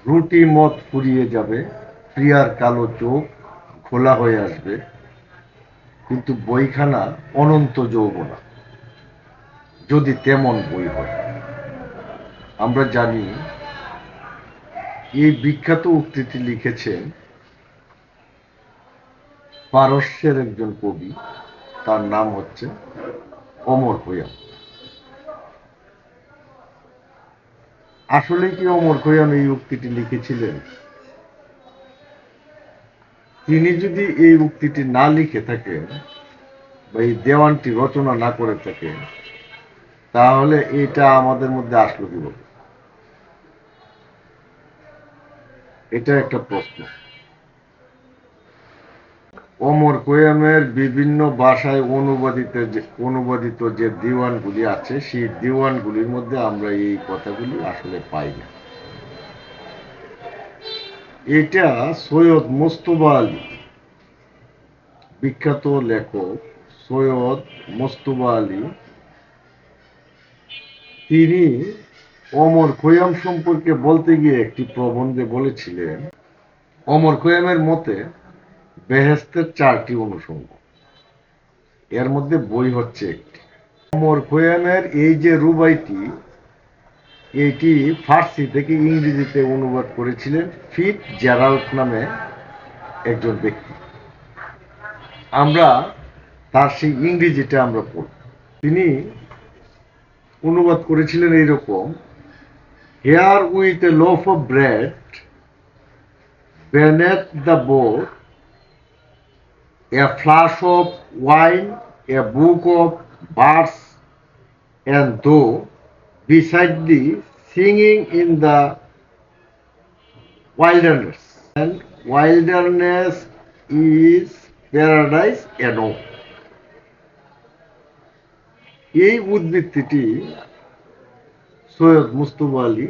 রুটি মদ ফুরিয়ে যাবে, প্রিয়ার কালো চোখ খোলা হয়ে আসবে, কিন্তু বইখানা অনন্ত যৌবনা, যদি তেমন বই হয়। আমরা জানি এই বিখ্যাত উক্তিটি লিখেছেন পারস্যের একজন কবি, তার নাম হচ্ছে অমর খৈয়াম। আসলে কি অমর খৈয়াম এই উক্তিটি লিখেছিলেন? তিনি যদি এই উক্তিটি না লিখে থাকেন বা এই দেওয়ানটি রচনা না করে থাকেন, তাহলে এটা আমাদের মধ্যে আসলো কিভাবে? এটা একটা প্রশ্ন। অমর খৈয়ামের বিভিন্ন ভাষায় অনুবাদিত যে দিওয়ানগুলি আছে, সেই দিওয়ানগুলির মধ্যে আমরা এই কথাগুলি আসলে পাই না। এটা সৈয়দ মুস্তফা আলী, বিখ্যাত লেখক সৈয়দ মুস্তফা আলী, তিনি অমর খৈয়াম সম্পর্কে বলতে গিয়ে একটি প্রবন্ধে বলেছিলেন, অমর খৈয়ামের মতে বেহেশতের 4টি অনুষঙ্গ, এর মধ্যে বই হচ্ছে একটি। অমর খৈয়ামের এই যে রুবাইটি, এটি ফার্সি থেকে ইংরেজিতে অনুবাদ করেছিলেন ফিট জেরাল্ড নামে একজন ব্যক্তি। আমরা তার সেই ইংরেজিটা আমরা পড়ব। তিনি অনুবাদ করেছিলেন এইরকম: hare with a loaf of bread beneath the board, a flask of wine, a book of verse, and though beside the singing in the wilderness, and wilderness is paradise alone. এই উদ্ধৃতিটি সৈয়দ মুস্তফা আলী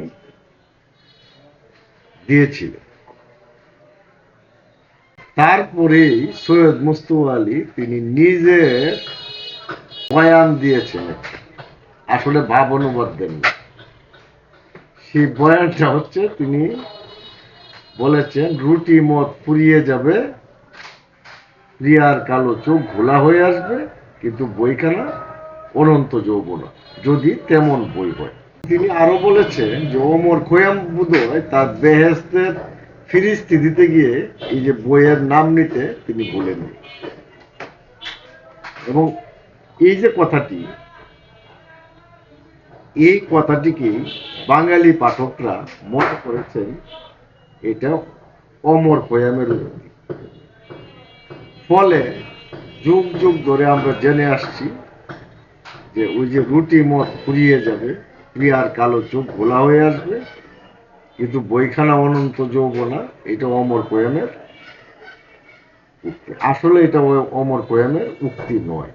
দিয়েছিলেন। তারপরেই সৈয়দ মুস্তফা আলী তিনি নিজের বয়ান দিয়েছেন, আসলে ভাব অনুবাদ দেননি। সেই বয়ানটা হচ্ছে, তিনি বলেছেন রুটি মদ ফুরিয়ে যাবে, প্রিয়ার কালো চোখ ঘোলা হয়ে আসবে, কিন্তু বইখানা অনন্ত যৌবনা, যদি তেমন বই হয়। তিনি আরো বলেছেন যে অমর খৈয়াম বোধহয় তার বেহেশতের ফিরিস্তি দিতে গিয়ে এই যে বইয়ের নাম নিতে তিনি বলেননি। এবং এই যে কথাটি, এই কথাটিকে বাঙালি পাঠকরা মনে করেছেন এটা অমর খৈয়ামের উক্তি। ফলে যুগ যুগ ধরে আমরা জেনে আসছি যে ওই যে রুটি মদ ফুরিয়ে যাবে, প্রিয়ার কালো চোখ ঘোলা হয়ে আসবে, কিন্তু বইখানা অনন্ত যৌবনা, এটা অমর খৈয়ামের উক্তি। আসলে এটা অমর খৈয়ামের উক্তি নয়।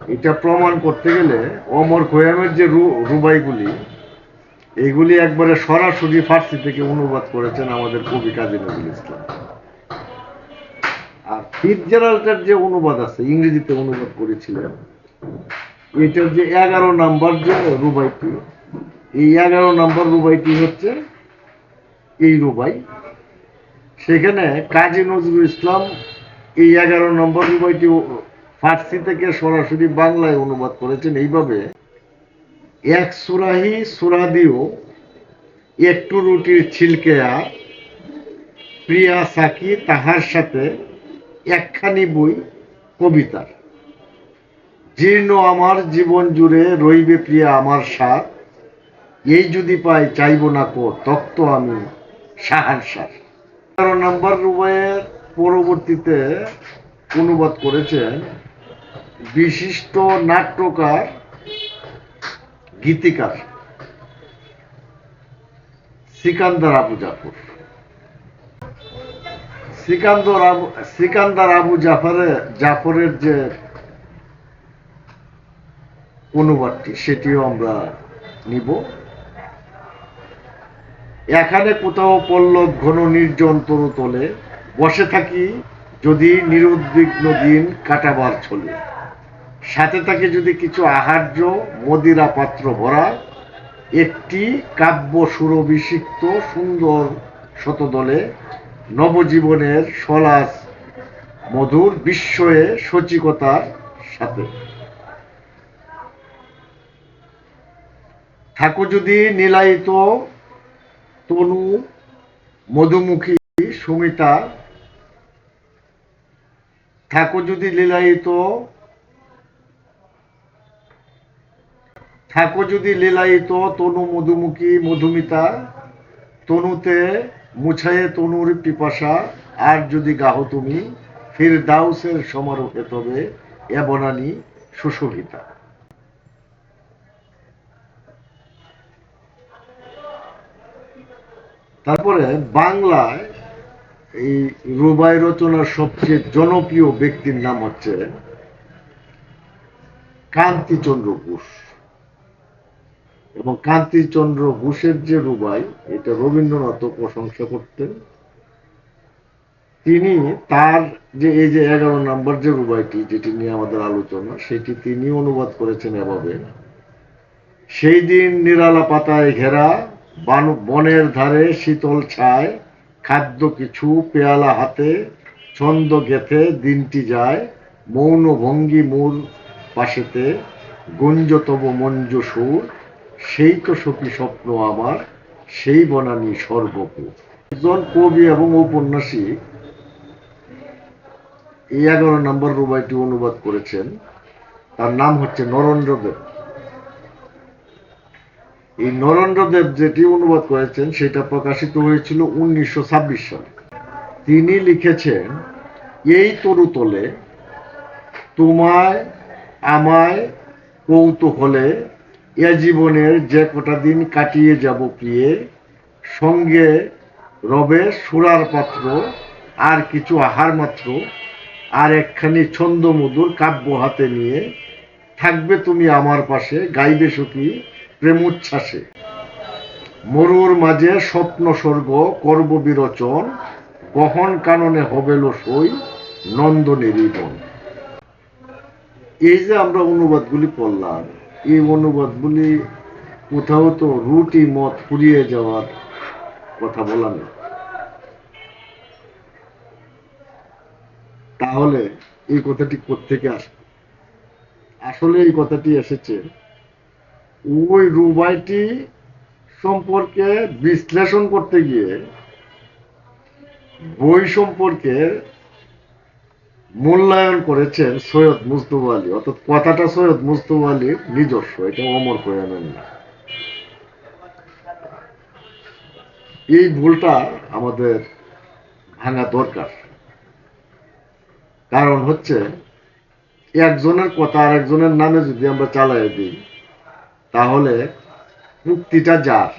এটা প্রমাণ করতে গেলে অমর খৈয়ামের যে রুবাইগুলি, এইগুলি একবারে সরাসরি ফার্সি থেকে অনুবাদ করেছেন আমাদের কবি কাজী নজরুল ইসলাম। আর ফিটজেরাল্ডের যে অনুবাদ আছে, ইংরেজিতে অনুবাদ করেছিলেন, এটার যে 11 নাম্বার যে রুবাইটি, এই 11 নাম্বার রুবাইটি হচ্ছে এই রুবাই। সেখানে কাজী নজরুল ইসলাম এই 11 নম্বর রুবাইটি ফার্সি থেকে সরাসরি বাংলায় অনুবাদ করেছেন এইভাবে: এক সুরাহি সুরা দিও একটু রুটির ছিলকেয়া, প্রিয়া সাকি তাহার সাথে একখানি বই কবিতার, জীর্ণ আমার জীবন জুড়ে রইবে প্রিয়া আমার সাথ, এই যদি পাই চাইব না কো তক্ত আমি সাহার সার। 11 নম্বর রুবাইয়ের পরবর্তীতে অনুবাদ করেছেন বিশিষ্ট নাট্যকার, গীতিকার সিকান্দার আবু জাফর। সিকান্দার আবু জাফরের যে অনুবাদটি, সেটিও আমরা নিব। এখানে কোথাও পল্লব ঘন নির্জন তরুতলে বসে থাকি যদি নিরুদ্বিগ্ন দিন কাটাবার ছলে, সাথে থাকে যদি কিছু আহার্য মদিরা পাত্র ভরা, একটি কাব্য সুরভিষিক্ত সুন্দর শতদলে নবজীবনের সলাস মধুর বিস্ময়ে সচিকতার সাথে। থাকো যদি নীলায়িত তনু মধুমুখী সুমিতা, থাকো যদি লীলায়িত, থাকো যদি লীলায়িত তনু মধুমুখী মধুমিতা, তনুতে মুছায়ে তনুর পিপাসা, আর যদি গাহ তুমি ফিরদাউসের সমারোহে তবে এ বনানী সুশোভিতা। তারপরে বাংলায় এই রুবাই রচনার সবচেয়ে জনপ্রিয় ব্যক্তির নাম হচ্ছে কান্তিচন্দ্র ঘোষ। এবং কান্তিচন্দ্র ঘোষের যে রুবাই, এটা রবীন্দ্রনাথ প্রশংসা করতেন। তিনি তার যে এই যে 11 নম্বর যে রুবাইটি, যেটি নিয়ে আমাদের আলোচনা, সেটি তিনি অনুবাদ করেছেন এভাবে: সেই দিন নিরালা পাতায় ঘেরা বনের ধারে শীতল ছায়, খাদ্য কিছু পেয়ালা হাতে ছন্দ গেথে দিনটি যায়, মৌন ভঙ্গি মূল পাশেতে গুঞ্জ তব মঞ্জ সুর, সেই তো সখী স্বপ্ন আমার সেই বনানী সর্বপুর। একজন কবি এবং ঔপন্যাসিক এই 11 নম্বর রুবাইটি অনুবাদ করেছেন। তার নাম হচ্ছে নরেন্দ্রদেব। এই নরেন্দ্রদেব যেটি অনুবাদ করেছেন সেটা প্রকাশিত হয়েছিল 1926 সালে। তিনি লিখেছেন, এই তরুতলে তোমায় আমায় কৌতূহলে এ জীবনের যে কটা দিন কাটিয়ে যাব প্রিয়ে, সঙ্গে রবে সুরার পাত্র আর কিছু আহার মাত্র, আর একখানি ছন্দমধুর কাব্য হাতে নিয়ে থাকবে তুমি আমার পাশে, গাইবে সখী প্রেমোচ্ছ্বাসে, মরুর মাঝে স্বপ্ন স্বর্গ করব বিরোচন, গহন কাননে হবেল সই নন্দনেরই বন। এই যে আমরা অনুবাদগুলি পড়লাম, এই অনুবাদগুলি কোথাও তো রুটি মত ফুরিয়ে যাওয়ার কথা বলা নেই। তাহলে এই কথাটি কোত্থেকে আসবে? আসলে এই কথাটি এসেছে ওই রুবাইটি সম্পর্কে বিশ্লেষণ করতে গিয়ে বই সম্পর্কে মূল্যায়ন করেছেন সৈয়দ মুজতবা আলী। অর্থাৎ কথাটা সৈয়দ মুজতবা আলীর নিজস্ব, এটা অমর কোরআনের না। এই ভুলটা আমাদের ভাঙা দরকার। কারণ হচ্ছে একজনের কথা আর একজনের নামে যদি আমরা চালাই দিই, তাহলে উক্তিটা যার,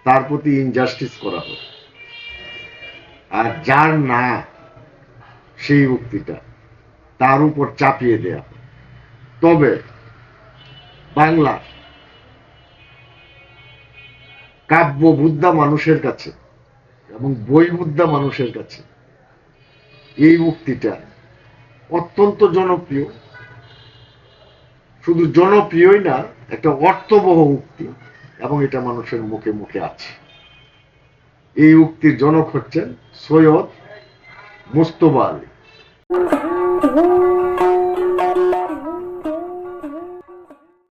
তার প্রতি ইনজাস্টিস করা হয়। আর যার না সেই উক্তিটা তার উপর চাপিয়ে দেয়া হয়। তবে বাংলা কাব্য বুদ্ধা মানুষের কাছে এবং বই বুদ্ধা মানুষের কাছে এই উক্তিটা অত্যন্ত জনপ্রিয়। শুধু জনপ্রিয়ই না, একটা অর্থবহ উক্তি, এবং এটা মানুষের মুখে মুখে আছে। এই উক্তির জনক হচ্ছেন সৈয়দ মুজতবা আলী।